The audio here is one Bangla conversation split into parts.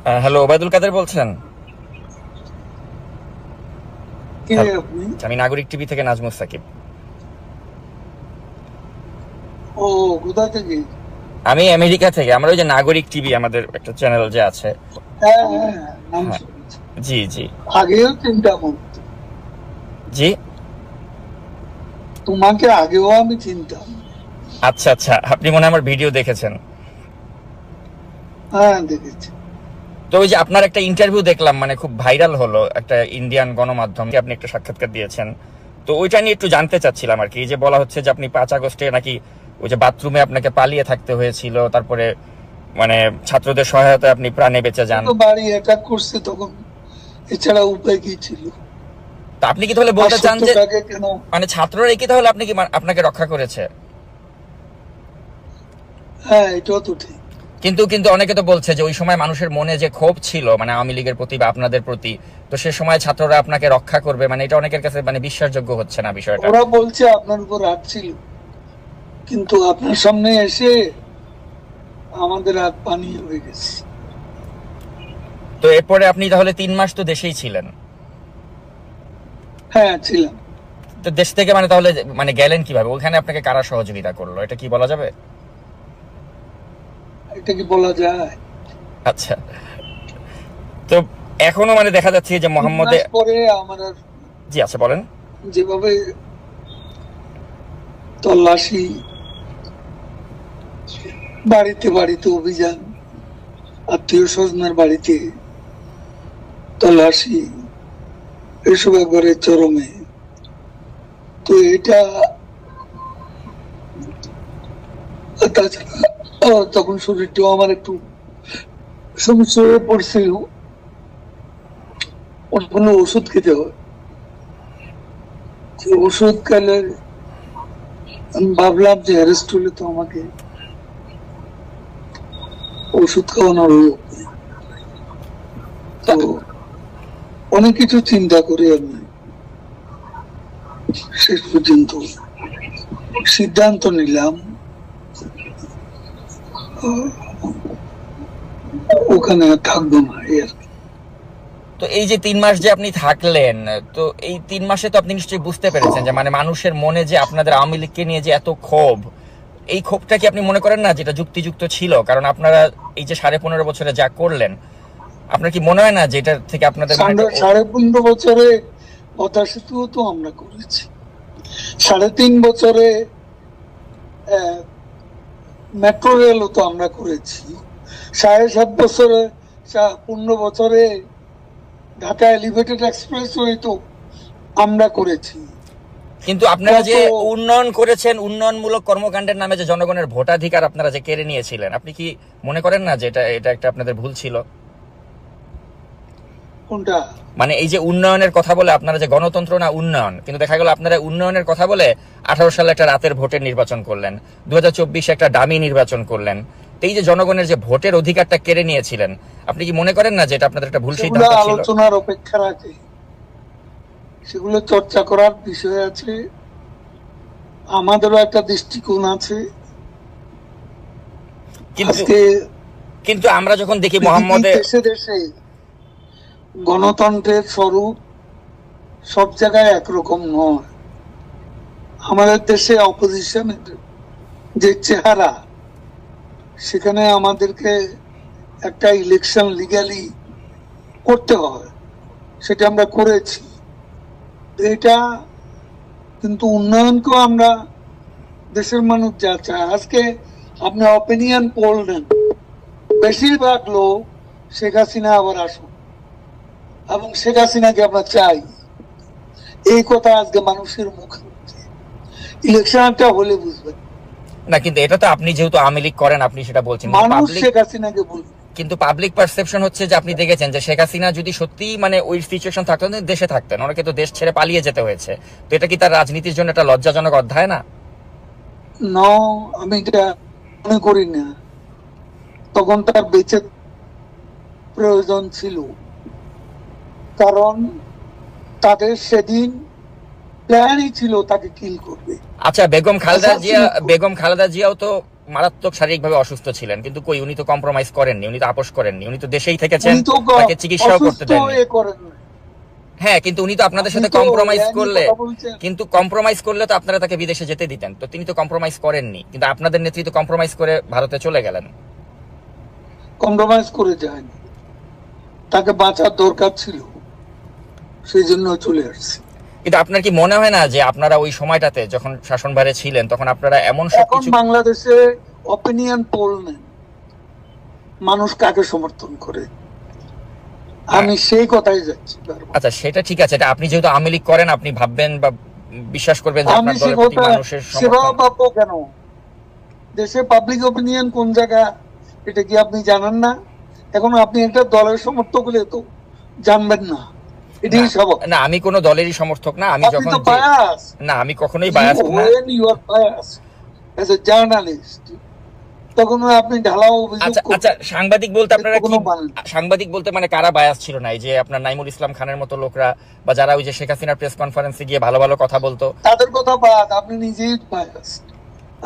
হ্যালো, ওবায়দুল কাদের বলছেন? কে হ্যালো, আপনি? আমি নাগরিক টিভি থেকে নাজমুস সাকিব। ও, কোথা থেকে? আমি আমেরিকা থেকে। আমরা ওই যে নাগরিক টিভি, আমাদের একটা চ্যানেল যে আছে। হ্যাঁ হ্যাঁ হ্যাঁ, নাম হ্যাঁ, শুনেছি। জি জি। আগেও চিন্তা করতো, জি। তোমাকে আগেও আমি চিনতাম। আচ্ছা আচ্ছা, আপনি মনে হয় আমার ভিডিও দেখেছেন। হ্যাঁ, দেখেছি। তো ওই যে আপনার একটা ইন্টারভিউ দেখলাম, মানে খুব ভাইরাল হলো একটা ইন্ডিয়ান গণমাধ্যমে, আপনি একটা সাক্ষাৎকার দিয়েছেন। তো ওইটা নিয়ে একটু জানতে চাচ্ছিলাম আর কি। এই যে বলা হচ্ছে যে আপনি 5 আগস্টে নাকি ওই যে বাথরুমে আপনাকে পালিয়ে থাকতে হয়েছিল, তারপরে মানে ছাত্রদের সহায়তায় আপনি প্রাণে বেঁচে ও যান। তো বাড়ি অ্যাটাক করছে তখন, এছাড়া উপায় কি ছিল? তা আপনি কি তাহলে আর বলতে চান যে সত্যটাকে কেন? মানে ছাত্ররা কি তাহলে আপনি কি আপনাকে রক্ষা করেছে? হ্যাঁ, এটাও তো ঠিক। কিন্তু কিন্তু অনেকে তো বলছে যে ওই সময় মানুষের মনে যে ক্ষোভ ছিল মানে আওয়ামী লীগের প্রতি বা আপনাদের প্রতি, তো সে সময় ছাত্ররা আপনাকে রক্ষা করবে, মানে এটা অনেকের কাছে মানে বিশ্বাসযোগ্য হচ্ছে না বিষয়টা। ওরা বলছে আপনার উপর রাগ ছিল, কিন্তু আপনার সামনে এসে আমাদের হাত পানি হয়ে গেছে। তো এরপরে আপনি তাহলে 3 মাস তো দেশেই ছিলেন। হ্যাঁ, ছিলাম। তো দেশ থেকে মানে তাহলে মানে গেলেন কিভাবে? ওখানে আপনাকে কারা সহযোগিতা করলো, এটা কি বলা যাবে? এটা কি বলা যায়? আচ্ছা। তো এখনো মানে দেখা যাচ্ছে যে 3 মাস মোহাম্মদে। পরে আমার আর জি আচ্ছা, বলেন। যেভাবে তল্লাশি, বাড়িতে বাড়িতে অভিযান, আত্মীয় স্বজনের বাড়িতে তল্লাশি, এসব একবারে চরমে। তো এটা, তাছাড়া তখন শরীরটাও আমার একটু সমস্যা হয়ে পড়ছিল, অনেকগুলো ওষুধ খেতে হয়। যে ওষুধ খেলে আমি ভাবলাম যে অ্যারেস্ট হলে তো আমাকে ওষুধ খাওয়ানোর হলো। তো তা- অনেক কিছু চিন্তা করে আমি শেষ পর্যন্ত সিদ্ধান্ত নিলাম ওখানে আর থাকবো না, এই আর কি। তো এই যে 3 মাস যে আপনি থাকলেন, তো এই 3 মাসে তো আপনি নিশ্চয়ই বুঝতে পেরেছেন যে মানে মানুষের মনে যে আপনাদের আওয়ামী লীগকে নিয়ে যে এত ক্ষোভ, এই ক্ষোভটা কি আপনি মনে করেন না যেটা যুক্তিযুক্ত ছিল? কারণ আপনারা এই যে 15.5 বছরে যা করলেন, আপনার কি মনে হয় না যে এটা থেকে আপনাদের মানে একটা 15.5 বছরে পদ্মা সেতুও তো আমরা করেছি, 3.5 বছরে মেট্রো রেলও তো আমরা করেছি, 7.5 বছরে, 15 বছরে ঢাকা এলিভেটেড এক্সপ্রেসওয়ে তো আমরা করেছি। কিন্তু আপনারা কত! যে উন্নয়ন করেছেন, উন্নয়নমূলক কর্মকাণ্ডের নামে যে জনগণের ভোটাধিকার আপনারা যে কেড়ে নিয়েছিলেন, আপনি কি মনে করেন না যে এটা এটা একটা আপনাদের ভুল ছিল? কোনটা? মানে এই যে উন্নয়নের কথা বলে আপনারা যে গণতন্ত্র না উন্নয়ন, কিন্তু দেখা গেল আপনারা উন্নয়নের কথা বলে 18 সালে একটা রাতের ভোটের নির্বাচন করলেন, 2024 একটা ডামি নির্বাচন করলেন। তো এই যে জনগণের যে ভোটের অধিকারটা কেড়ে নিয়েছিলেন, আপনি কি মনে করেন না যে এটা আপনাদের একটা ভুল সেগুলো সিদ্ধান্ত ছিল? আলোচনার অপেক্ষা রাখে, সেগুলো চর্চা করার বিষয় আছে, আমাদেরও একটা দৃষ্টিকোণ আছে। কিন্তু আজকে কিন্তু আমরা যখন দেখি পৃথিবীর মোহাম্মদে। দেশে দেশে গণতন্ত্রের স্বরূপ সব জায়গায় একরকম নয়। আমাদের দেশে অপোজিশনের যে চেহারা, সেখানে আমাদেরকে একটা ইলেকশন লিগ্যালি করতে হয়, সেটা আমরা করেছি। এটা কিন্তু উন্নয়নকেও আমরা, দেশের মানুষ যা চায়, আজকে আপনি অপিনিয়ন পোল নেন, বেশিরভাগ লোক শেখ হাসিনা আবার আসুন, এবং শেখ হাসিনাকে আমরা চাই, এই কথা আজকে মানুষের মুখে হচ্ছে। ইলেকশনটা হলে বুঝবেন, না, কিন্তু এটা তো আপনি যেহেতু আওয়ামী লীগ করেন আপনি সেটা বলছেন, কিন্তু মানুষ পাবলিক, শেখ হাসিনাকে বলবে। কিন্তু পাবলিক পারসেপশন হচ্ছে যে আপনি দেখেছেন যে শেখ হাসিনা যদি সত্যি মানে ওই সিচুয়েশন থাকতেন, দেশে থাকতেন, ওনাকে তো দেশ ছেড়ে পালিয়ে যেতে হয়েছে। তো এটা কি তার রাজনীতির জন্য একটা লজ্জাজনক অধ্যায় না? ন, আমি এটা মনে করি না। তখন তার বেঁচে প্রয়োজন ছিল, কারণ তাদের সেদিন প্ল্যানই ছিল তাকে কিল করবে, আচ্ছা, বেগম খালেদা জিয়া, অ্যাসাসিনেট করবে। বেগম খালেদা জিয়াও তো মারাত্মক শারীরিকভাবে অসুস্থ ছিলেন, কিন্তু কই উনি তো কম্প্রোমাইজ করেননি, উনি তো আপোষ করেননি, উনি তো দেশেই থেকেছেন, উনি তো তাকে চিকিৎসাও করতে অসুস্থ দেননি। হয়ে করেন না। হ্যাঁ, কিন্তু উনি তো আপনাদের আপনি সাথে তো কম্প্রোমাইজ এই নিয়ে করলে, কথা বলছেন। কিন্তু কম্প্রোমাইজ করলে তো আপনারা তাকে বিদেশে যেতে দিতেন, তো তিনি তো কম্প্রোমাইজ করেননি, কিন্তু আপনাদের নেতৃত্ব কম্প্রোমাইজ করে ভারতে চলে গেলেন। কম্প্রোমাইজ করে যায়নি, তাকে বাঁচার দরকার ছিল, সেই জন্য চলে আসছে। কিন্তু আপনার কি মনে হয় না যে আপনারা ওই সময়টাতে যখন শাসনভারে ছিলেন তখন আপনারা এমন এখন সবকিছু, বাংলাদেশে অপিনিয়ন পোল নেন, মানুষ কাকে সমর্থন করে, আমি সেই কথাই যাচ্ছি বারবার। আচ্ছা সেটা ঠিক আছে, এটা আপনি যেহেতু আওয়ামী লীগ করেন আপনি ভাববেন বা বিশ্বাস করবেন যে আমি আপনার সে দলের প্রতি কথা মানুষের সেভাবে সমর্থন। পাবো কেন? দেশে পাবলিক অপিনিয়ন কোন জায়গা এটা কি আপনি জানেন না? এখন আপনি একটা দলের সমর্থক হলে তো জানবেন না, এটাই স্বাভাবিক। না আমি কোনো দলেরই সমর্থক না, আমি আপনি যখন তো বায়াস, না আমি কখনোই বায়াসড না। when you are biased as a journalist, তখন আপনি ঢালাও অভিযোগ আচ্ছা করবেন। আচ্ছা, সাংবাদিক বলতে আপনারা কি, কোনো মানে নেই। সাংবাদিক বলতে মানে কারা বায়াস ছিল না? এই যে আপনার নাইমুল ইসলাম খানের মতো লোকরা, বা যারা ওই যে শেখ হাসিনার প্রেস কনফারেন্সে গিয়ে ভালো ভালো কথা বলতো? তাদের কথা বাদ, আপনি নিজেই বায়াস।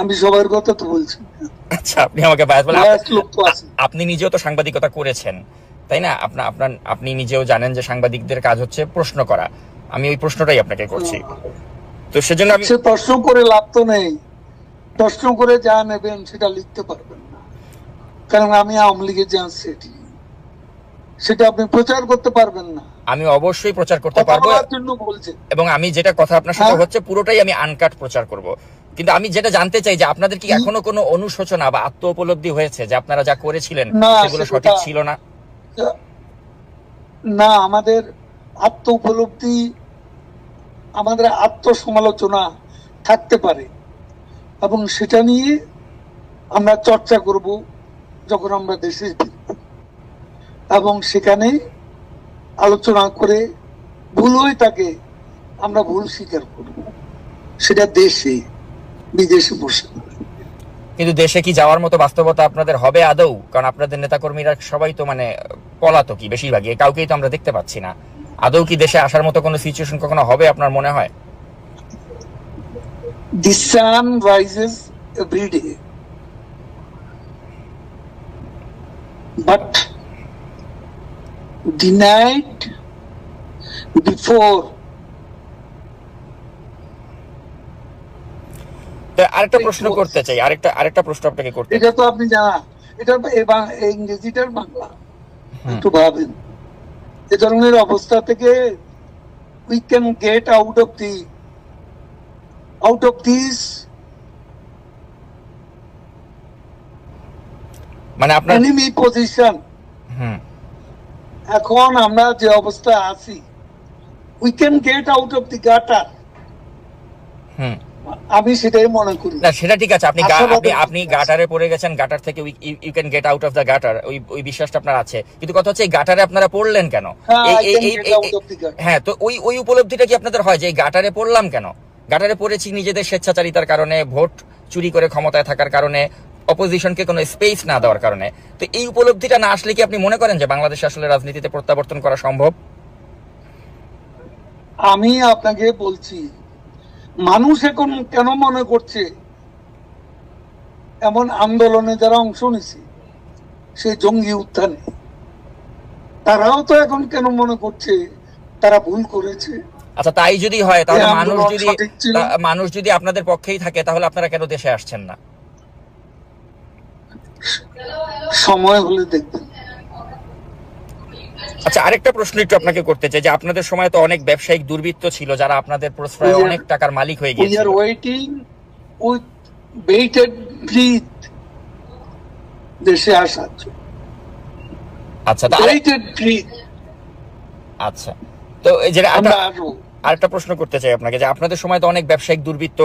আমি সবার কথা তো বলছি না। আচ্ছা আপনি আমাকে বায়াস বলেন, বায়াস লোক তো আছে। আপনি নিজেও তো সাংবাদিকতা করেছেন তাই না? আপনি নিজেও জানেন যে সাংবাদিকদের কাজ হচ্ছে প্রশ্ন করা, আমি ওই প্রশ্নটাই আপনাকে করছি, তো সেজন্য আমি সে প্রশ্ন করে লাভ তো নেই, প্রশ্ন করে যা নেবেন সেটা লিখতে পারবেন না, কারণ আমি আওয়ামী লীগের যা সেটা আপনি প্রচার করতে পারবেন না। আমি অবশ্যই প্রচার করতে কথা পারবো, বলার জন্য বলছেন। এবং আমি যেটা কথা আপনার সাথে হ্যাঁ? হচ্ছে পুরোটাই আমি আনকাট প্রচার করব। কিন্তু আমি যেটা জানতে চাই যে আপনাদের কি এখনো কোনো অনুশোচনা বা আত্ম উপলব্ধি হয়েছে যে আপনারা যা করেছিলেন না, সেগুলো সে সঠিক কথা- ছিল না? না, আমাদের আত্ম উপলব্ধি, আমাদের আত্মসমালোচনা থাকতে পারে, এবং সেটা নিয়ে আমরা চর্চা করব যখন আমরা দেশে ফিরব, এবং সেখানে আলোচনা করে ভুল হয়ে থাকে আমরা ভুল স্বীকার করব, সেটা দেশে বিদেশে বসে। কিন্তু দেশে কি যাওয়ার মতো বাস্তবতা আপনাদের হবে আদৌ? কারণ আপনাদের নেতাকর্মীরা সবাই তো মানে পলাতকই বেশিরভাগই, কাউকেই তো আমরা দেখতে পাচ্ছি না। আদৌ কি দেশে আসার মতো কোনো সিচুয়েশন কখনো হবে আপনার মনে হয়? The sun rises every day, but the night before, তো আরেকটা প্রশ্ন করতে চাই, আরেকটা প্রশ্ন আপনাকে করতে এটা তো আপনি জানা, এটা ইংরেজিটার বাংলা, একটু ভাবেন। এ ধরনের অবস্থা থেকে we can get out of this মানে আপনার enemy position। হুম এখন আমরা যে অবস্থা আছি, we can get out of the gutter, হুম আমি সেটাই মনে করি। না সেটা ঠিক আছে, আপনি আশাবাদের আপনি কথা আছে। গাটারে পড়ে গেছেন, গাটার থেকে you can get out of the gutter, ওই বিশ্বাসটা আপনার আছে, কিন্তু কথা হচ্ছে এই গাটারে আপনারা পড়লেন কেন? হ্যাঁ, I এই can এই get এই- out of the gutter। হ্যাঁ, তো ওই উপলব্ধিটা কি আপনাদের হয় যে এই গাটারে পড়লাম কেন? গাটারে পড়েছি নিজেদের স্বেচ্ছাচারিতার কারণে, ভোট চুরি করে ক্ষমতায় থাকার কারণে, অপোজিশনকে কোনো স্পেস না দেওয়ার কারণে। তো এই উপলব্ধিটা না আসলে কি আপনি মনে করেন যে বাংলাদেশে আসলে রাজনীতিতে প্রত্যাবর্তন করা সম্ভব? আমি আপনাকে বলছি, মানুষ এখন কেন মনে করছে, এমন আন্দোলনে যারা অংশ নিছে, সেই জঙ্গি উত্থানে, তারাও তো এখন কেন মনে করছে তারা ভুল করেছে? আচ্ছা তাই যদি হয় তাহলে এই আন্দোলন সঠিক ছিল। মানুষ যদি আপনাদের পক্ষেই থাকে তাহলে আপনারা কেন দেশে আসছেন না? সময় হলে দেখবেন। আচ্ছা আরেকটা প্রশ্ন একটু আপনাকে করতে চাই যে আপনাদের সময় তো অনেক ব্যবসায়িক দুর্বৃত্ত ছিল যারা আপনাদের প্রশ্রয়ে অনেক টাকার মালিক হয়ে We গিয়েছিল। are waiting with bated breath দেশে আসার জন্য। আচ্ছা Bated breath আচ্ছা, তো এই যে আমরা আসবো। আরেকটা প্রশ্ন করতে চাই আপনাকে যে আপনাদের সময় তো অনেক ব্যবসায়িক দুর্বৃত্ত,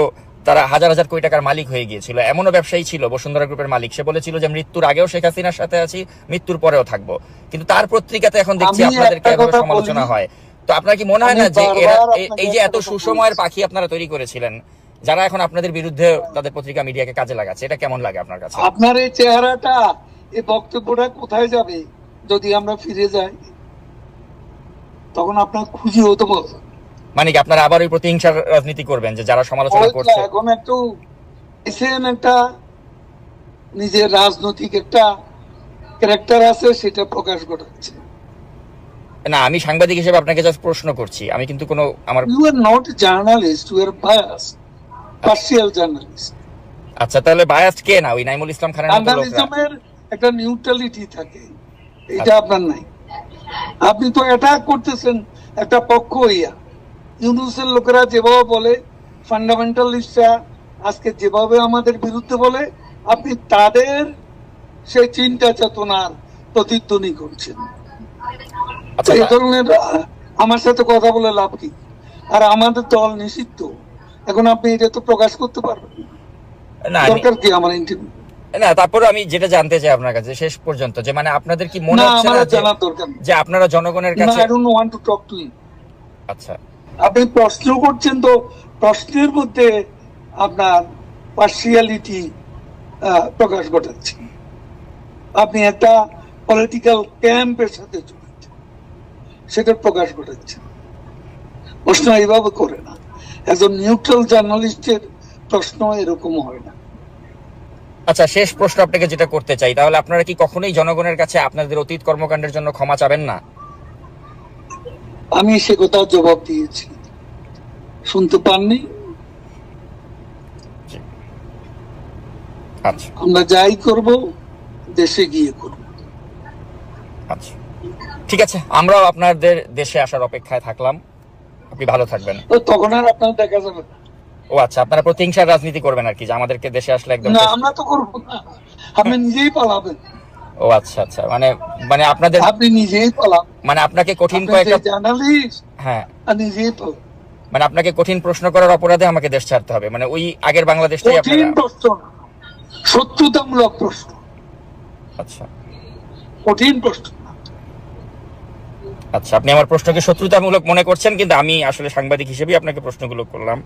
তারা হাজার হাজার কোটি টাকার মালিক হয়ে গিয়েছিল। এমনও ব্যবসায়ী ছিল বসুন্ধরা গ্রুপের মালিক, সে বলেছিল যে মৃত্যুর আগেও শেখ হাসিনার সাথে আছি, মৃত্যুর পরেও থাকবো, কিন্তু তার পত্রিকাতে এখন দেখছি আমি আপনাদেরকে একটা এভাবে কথা সমালোচনা বলি, হয়। তো আপনার কি মনে হয় না আমি যে এরা বারবার এই যে আপনাকে এত একটা কথা সুসময়ের বলছি। পাখি আপনারা তৈরি করেছিলেন, যারা এখন আপনাদের বিরুদ্ধে তাদের পত্রিকা মিডিয়াকে কাজে লাগাচ্ছে, এটা কেমন লাগে আপনার কাছে? আপনার এই চেহারাটা, এই বক্তব্যটা কোথায় যাবে যদি আমরা ফিরে যাই? তখন আপনার খুশি হতে পারবে। মানে কি আপনারা আবার ওই প্রতিহিংসার রাজনীতি করবেন যে যারা সমালোচনা করছে? এখন একটু এসেন, একটা নিজের রাজনৈতিক একটা ক্যারেক্টার আছে, সেটা প্রকাশ ঘটাচ্ছে। না, আমি সাংবাদিক হিসেবে আপনাকে জাস্ট প্রশ্ন করছি, আমি কিন্তু কোনো আমার you are not journalist, you are bias, partial journalist. আচ্ছা, তাহলে বায়াসড কে না ওই নাইমুল ইসলাম খানের মতো লোকরা? জার্নালিজমের একটা নিউট্রালিটি থাকে, এটা আপনার নাই। আপনি তো অ্যাটাক করতেছেন একটা পক্ষ হইয়া। ইউনুসের লোকেরা যেভাবে বলে, ফান্ডামেন্টালিস্টরা আজকে যেভাবে আমাদের বিরুদ্ধে বলে, আপনি তাদের সেই চিন্তা চেতনার প্রতিধ্বনি করছেন। আচ্ছা, এই ধরনের আমার সাথে কথা বলে লাভ কি? আর আমাদের দল নিষিদ্ধ, এখন আপনি এটা তো প্রকাশ করতে পারবেন না। না দরকার কি আমার ইন্টারভিউ? না, তারপরে আমি যেটা জানতে চাই আপনার কাছে শেষ পর্যন্ত, যে মানে আপনাদের কি মনে না, হচ্ছে আমার না জানার দরকার নেই। যে আপনারা জনগণের না, কাছে? I don't want to talk to you. আচ্ছা, আপনি প্রশ্ন করছেন, তো প্রশ্নের মধ্যে আপনার পার্সিয়ালিটি প্রকাশ ঘটাচ্ছেন। আপনি একটা পলিটিক্যাল ক্যাম্পের সাথে জড়িত, সেটা প্রকাশ ঘটাচ্ছেন। প্রশ্ন এইভাবে করে না। একজন নিউট্রাল জার্নালিস্টের প্রশ্ন এরকম হয় না। আচ্ছা, শেষ প্রশ্ন আপনাকে যেটা করতে চাই, তাহলে আপনারা কি কখনোই জনগণের কাছে আপনাদের অতীত কর্মকাণ্ডের জন্য ক্ষমা চাবেন না? আমি সে কথা জবাব দিয়েছি, শুনতে পাননি? আচ্ছা আমরা যাই করব দেশে গিয়ে করব। আচ্ছা, ঠিক আছে, আমরাও আপনাদের দেশে আসার অপেক্ষায় থাকলাম। আপনি ভালো থাকবেন। তো তখন আর আপনার দেখা যাবে না। ও আচ্ছা, আপনারা প্রতিহিংসার রাজনীতি করবেন আর কি, যে আমাদেরকে দেশে আসলে একদম না, আমরা তো করবো না, আপনি নিজেই পালাবেন। ও আচ্ছা আচ্ছা, মানে মানে আপনাদের আপনি নিজেই পালাবেন, মানে আপনাকে কঠিন কয়েকটা জার্নালিস্ট হ্যাঁ, আর নিজেই পালাবেন। মানে আপনাকে কঠিন প্রশ্ন করার অপরাধে আমাকে দেশ ছাড়তে হবে, মানে ওই আগের বাংলাদেশটাই কঠিন আপনারা? প্রশ্ন না, সত্যতামূলক প্রশ্ন, আচ্ছা কঠিন প্রশ্ন না। আচ্ছা, আপনি আমার প্রশ্নকে শত্রুতামূলক মনে করছেন, কিন্তু আমি আসলে সাংবাদিক হিসেবেই আপনাকে প্রশ্নগুলো করলাম।